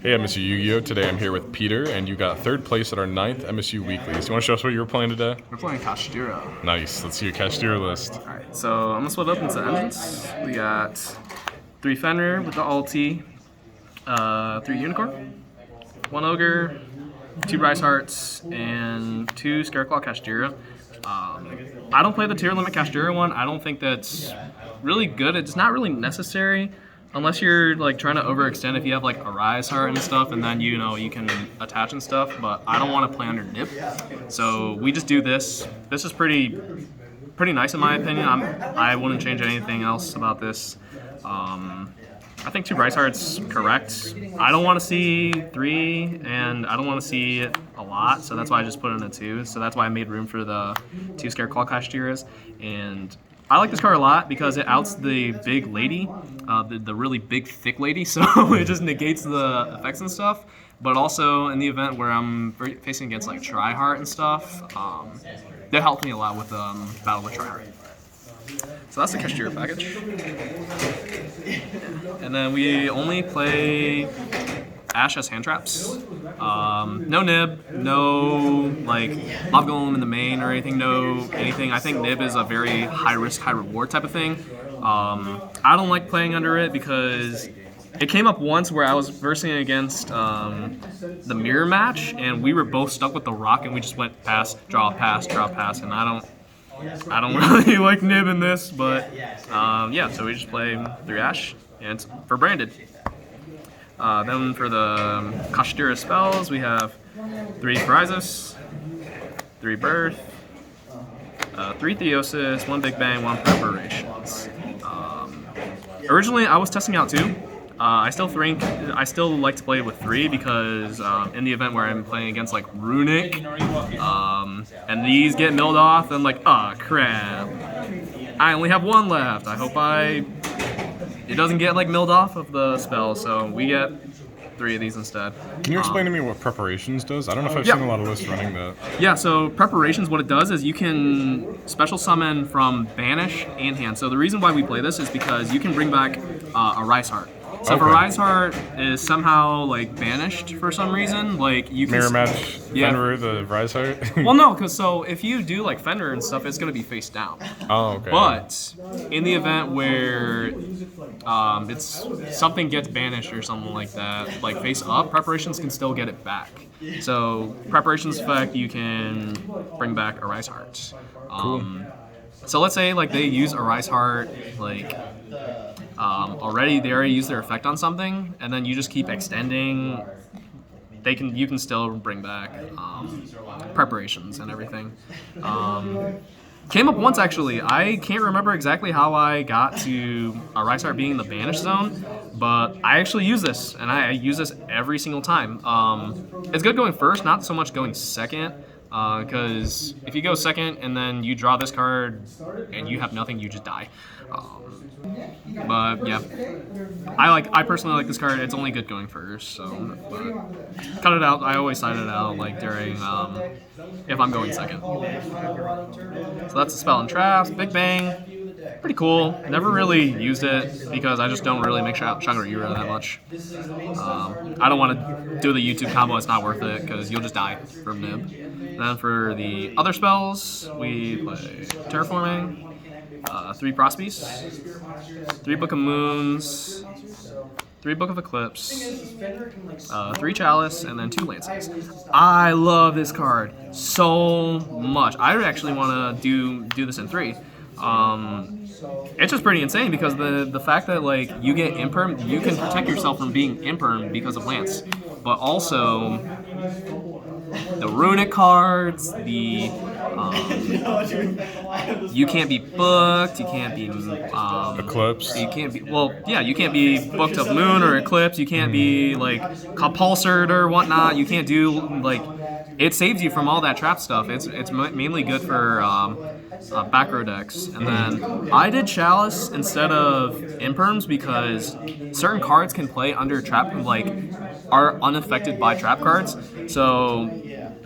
Hey MSU Yu-Gi-Oh! Today I'm here with Peter, and you got third place at our 9th MSU Weeklies. You want to show us what you were playing today? We're playing Kashtira. Nice. Let's see your Kashtira list. Alright, so I'm gonna split up into engines. We got 3 Fenrir with the ulti, 3 Unicorn, 1 Ogre, 2 Rice Hearts, and 2 Scareclaw Kashtira. I don't play the tier limit Kashtira one. I don't think that's really good. It's not really necessary unless you're like trying to overextend if you have like a Rise Heart and stuff, and then you can attach and stuff. But I don't want to play under Nip, so we just do this. This is pretty nice in my opinion. I wouldn't change anything else about this. I think 2 Rice Hearts correct. I don't want to see 3, and I don't want to see it a lot, so that's why I just put in a 2. So that's why I made room for the 2 Scareclaw Kashtiras. And I like this card a lot because it outs the big lady, the really big thick lady, so it just negates the effects and stuff. But also in the event where I'm facing against like Tryhard and stuff, that helped me a lot with Battle with Tryhard. So that's the Kashtira package. And then we only play Ash as hand traps. No Nib, no like Mob Golem in the main or anything, no anything. I think Nib is a very high risk, high reward type of thing. I don't like playing under it because it came up once where I was versing against the mirror match, and we were both stuck with the rock, and we just went pass, draw, pass, and I don't really like Nib in this, but yeah, so we just play 3 Ash, and it's for branded. Then for the Kashtira spells, we have 3 Phyresis, 3 Birth, 3 Theosis, 1 Big Bang, 1 Preparations. Originally, I was testing out 2. I still like to play with 3 because in the event where I'm playing against like Runic, and these get milled off, I'm like, ah, crap. I only have 1 left. I hope it doesn't get like milled off of the spell, so we get 3 of these instead. Can you explain to me what Preparations does? I don't know if I've seen a lot of lists running that. Yeah, so Preparations, what it does is you can special summon from Banish and Hand. So the reason why we play this is because you can bring back a Rice Heart. So if a Rise Heart is somehow like banished for some reason, like you can Mirror match Fenrir, the Rise Heart? Well, no, because so if you do like Fenrir and stuff, it's gonna be face down. Oh, okay. But in the event where it's something gets banished or something like that, like face up, Preparations can still get it back. So Preparations effect, you can bring back a Rise Heart. Cool. So let's say like they use a Rise Heart like. They already used their effect on something, and then you just keep extending. You can still bring back Preparations and everything. Came up once actually. I can't remember exactly how I got to a Rice Heart being in the banish zone, but I actually use this, and I use this every single time. It's good going first, not so much going second. Because if you go second and then you draw this card and you have nothing, you just die. But yeah, I personally like this card. It's only good going first, so cut it out. I always side it out like during if I'm going second. So that's the spell and traps. Big Bang, pretty cool. Never really used it because I just don't really make Shangri-La that much. I don't want to do the YouTube combo. It's not worth it because you'll just die from Nib. Then for the other spells, we play Terraforming, 3 Prospies, 3 Book of Moons, 3 Book of Eclipse, 3 Chalice, and then 2 Lances. I love this card so much. I actually want to do this in 3. It's just pretty insane because the fact that like you get imperm, you can protect yourself from being imperm because of Lance, but also the runic cards, you can't be booked, you can't be Eclipse. you can't be you can't be booked of Moon or Eclipse, you can't be like compulsored or whatnot, you can't do like it saves you from all that trap stuff. It's mainly good for back row decks. And then I did Chalice instead of Imperms because certain cards can play under trap, like are unaffected by trap cards. So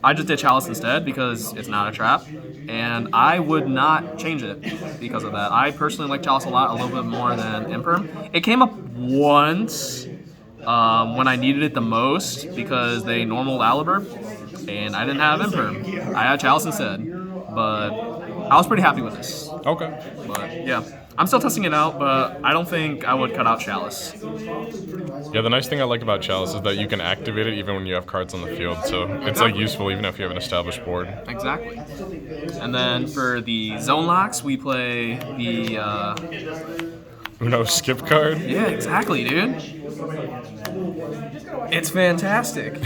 I just did Chalice instead because it's not a trap, and I would not change it because of that. I personally like Chalice a lot, a little bit more than Imperm. It came up once when I needed it the most because they normaled Aliber, and I didn't have Imperm. I had Chalice instead, but I was pretty happy with this. Okay. But yeah, I'm still testing it out, but I don't think I would cut out Chalice. Yeah, the nice thing I like about Chalice is that you can activate it even when you have cards on the field, so it's like useful even if you have an established board. Exactly. And then for the zone locks, we play the Uno skip card? yeah, exactly, dude. It's fantastic.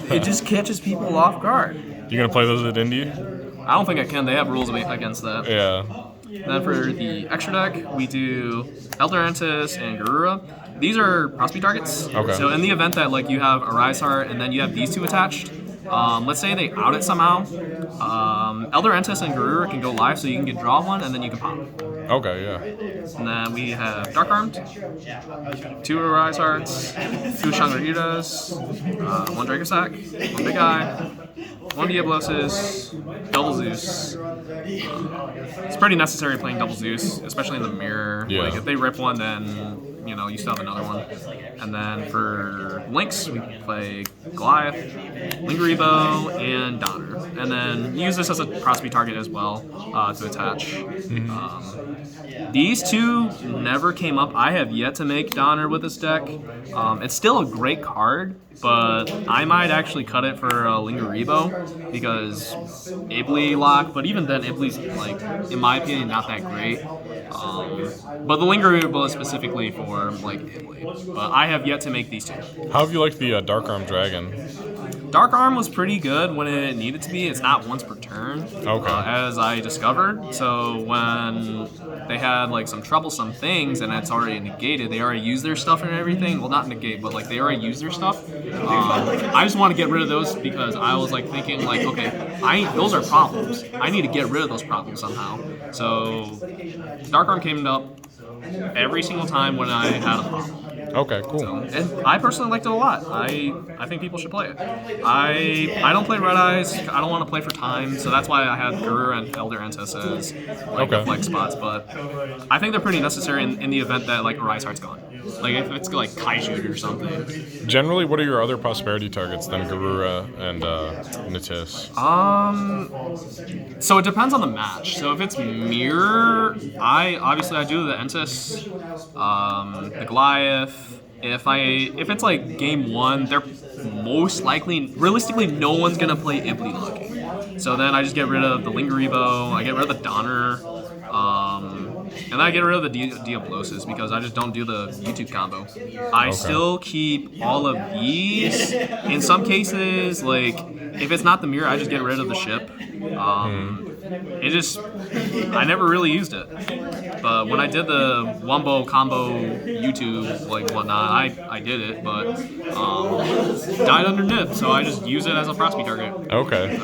It just catches people off guard. You gonna play those at Indy? I don't think I can. They have rules against that. Yeah. Then for the extra deck, we do Eldorantis and Garura. These are prospect targets. Okay. So in the event that like you have a Rise Heart and then you have these two attached, let's say they out it somehow, Eldorantis and Garura can go live, so you can get draw one and then you can pop. Okay, yeah. And then we have Dark Armed, 2 Rise Hearts, 2 Shangri-Las, 1 Dracosack, 1 Big Eye, 1 Diablosis, double Zeus. It's pretty necessary playing double Zeus, especially in the mirror. Yeah. Like if they rip one, then you still have another one. And then for links, we play Goliath, Lingeribo, and Donner. And then use this as a prospect target as well to attach. These two never came up. I have yet to make Donner with this deck. It's still a great card, but I might actually cut it for Lingeribo because Ibly lock. But even then, Ibly's like, in my opinion, not that great. But the Lingeribo is specifically for like Ibly. But I have yet to make these two. How have you liked the Dark Arm Dragon? Dark Arm was pretty good when it needed to be. It's not once per turn, as I discovered. So when they had like some troublesome things and it's already negated, they already used their stuff and everything. Well, not negate, but like they already used their stuff. I just want to get rid of those because I was like thinking like, okay, those are problems. I need to get rid of those problems somehow. So Dark Arm came up every single time when I had a problem. Okay, cool. And I personally liked it a lot. I think people should play it. I don't play Red Eyes. I don't want to play for time, so that's why I had Garura and Eldorantis as like the flex spots. But I think they're pretty necessary in the event that like a Rise Heart's gone. Like if it's like Kaiju or something. Generally, what are your other prosperity targets than Garura and Natis? So it depends on the match. So if it's mirror, I do the Entis, the Goliath. If it's like game 1, they're most likely, realistically, no one's gonna play Ibly locking. So then I just get rid of the Lingeribo, I get rid of the Donner, and I get rid of the Diablosis because I just don't do the YouTube combo. I still keep all of these. In some cases, like if it's not the mirror, I just get rid of the ship. I never really used it. But when I did the Wumbo combo YouTube, like whatnot, I did it, but died under nib, so I just use it as a prospect target. Okay.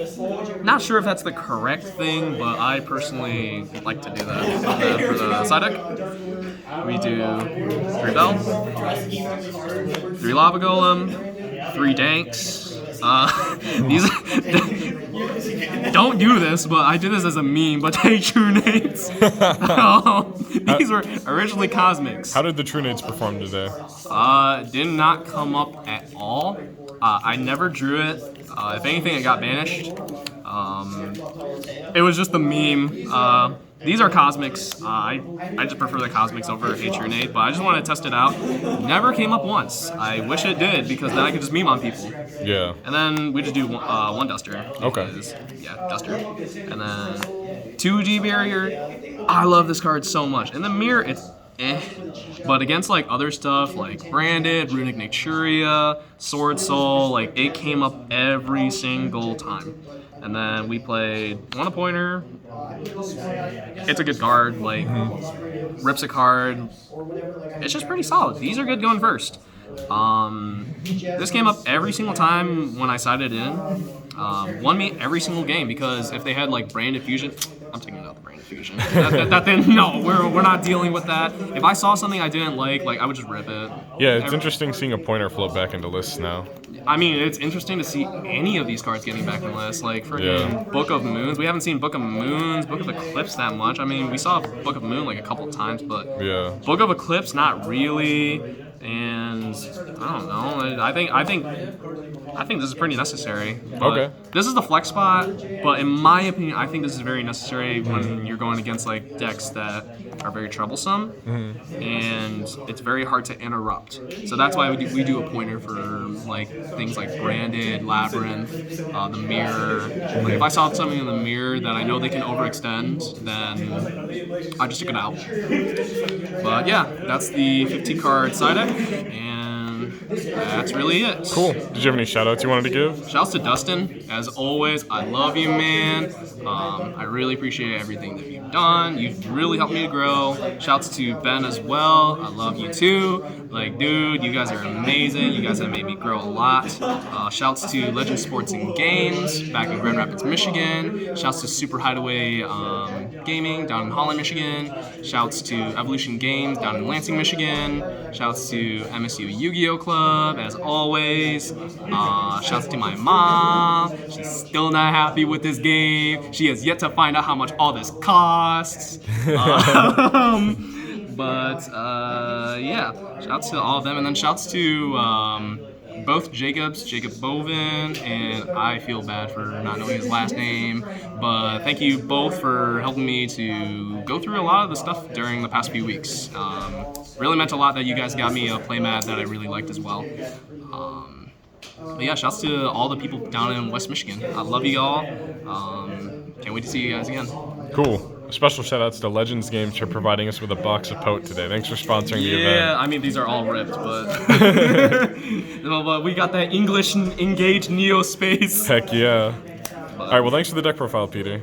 So, not sure if that's the correct thing, but I personally like to do that. And then for the side deck, we do 3 Bell, 3 Lava Golem, 3 Danks. These don't do this, but I did this as a meme, but they true nates. These were originally Cosmics. How did the True Nates perform today? Did not come up at all. I never drew it. If anything, it got banished. It was just the meme. These are Cosmics. I just prefer the Cosmics over Trunate, but I just wanted to test it out. Never came up once. I wish it did, because then I could just meme on people. Yeah. And then we just do one Duster. Okay. Yeah, Duster. And then 2G Barrier. I love this card so much. In the mirror, it's but against like other stuff like Branded, Runic Naturia, Sword Soul, like it came up every single time. And then we played one pointer. It's a good card, like rips a card. It's just pretty solid. These are good going first. This came up every single time when I sided in. Won me every single game because if they had like Branded Fusion, I'm taking out the Branded Fusion. That then no, we're not dealing with that. If I saw something I didn't like I would just rip it. Yeah, it's interesting seeing a pointer float back into lists now. I mean, it's interesting to see any of these cards getting back in lists. Like freaking Book of Moons. We haven't seen Book of Moons, Book of Eclipse that much. I mean, we saw Book of Moon like a couple of times, but Book of Eclipse not really. and I don't know. I think this is pretty necessary. But Okay. This is the flex spot, but in my opinion, I think this is very necessary when you're going against like decks that are very troublesome, and it's very hard to interrupt. So that's why we do a pointer for like things like branded, labyrinth, the mirror. Like if I saw something in the mirror that I know they can overextend, then I just took it out. But yeah, that's the 50 card side deck, and that's really it. Cool. Did you have any shout outs you wanted to give? Shouts to Dustin, as always. I love you, man. I really appreciate everything that you've done. You've really helped me to grow. Shouts to Ben as well. I love you too. Like, dude, you guys are amazing. You guys have made me grow a lot. Shouts to Legend Sports and Games back in Grand Rapids, Michigan. Shouts to Super Hideaway Gaming down in Holland, Michigan. Shouts to Evolution Games down in Lansing, Michigan. Shouts to MSU Yu-Gi-Oh Club, as always. Shouts to my mom. She's still not happy with this game. She has yet to find out how much all this costs. Yeah, shouts to all of them, and then shouts to both Jacobs, Jacob Bovin, and I feel bad for not knowing his last name, but thank you both for helping me to go through a lot of the stuff during the past few weeks. Really meant a lot that you guys got me a playmat that I really liked as well. But yeah, shouts to all the people down in West Michigan. I love you all. Can't wait to see you guys again. Cool. Special shout outs to Legends Games for providing us with a box of Pote today. Thanks for sponsoring the event. Yeah, I mean, these are all ripped, but but we got that English engaged Neo space. Heck yeah. All right, well, thanks for the deck profile, Peter.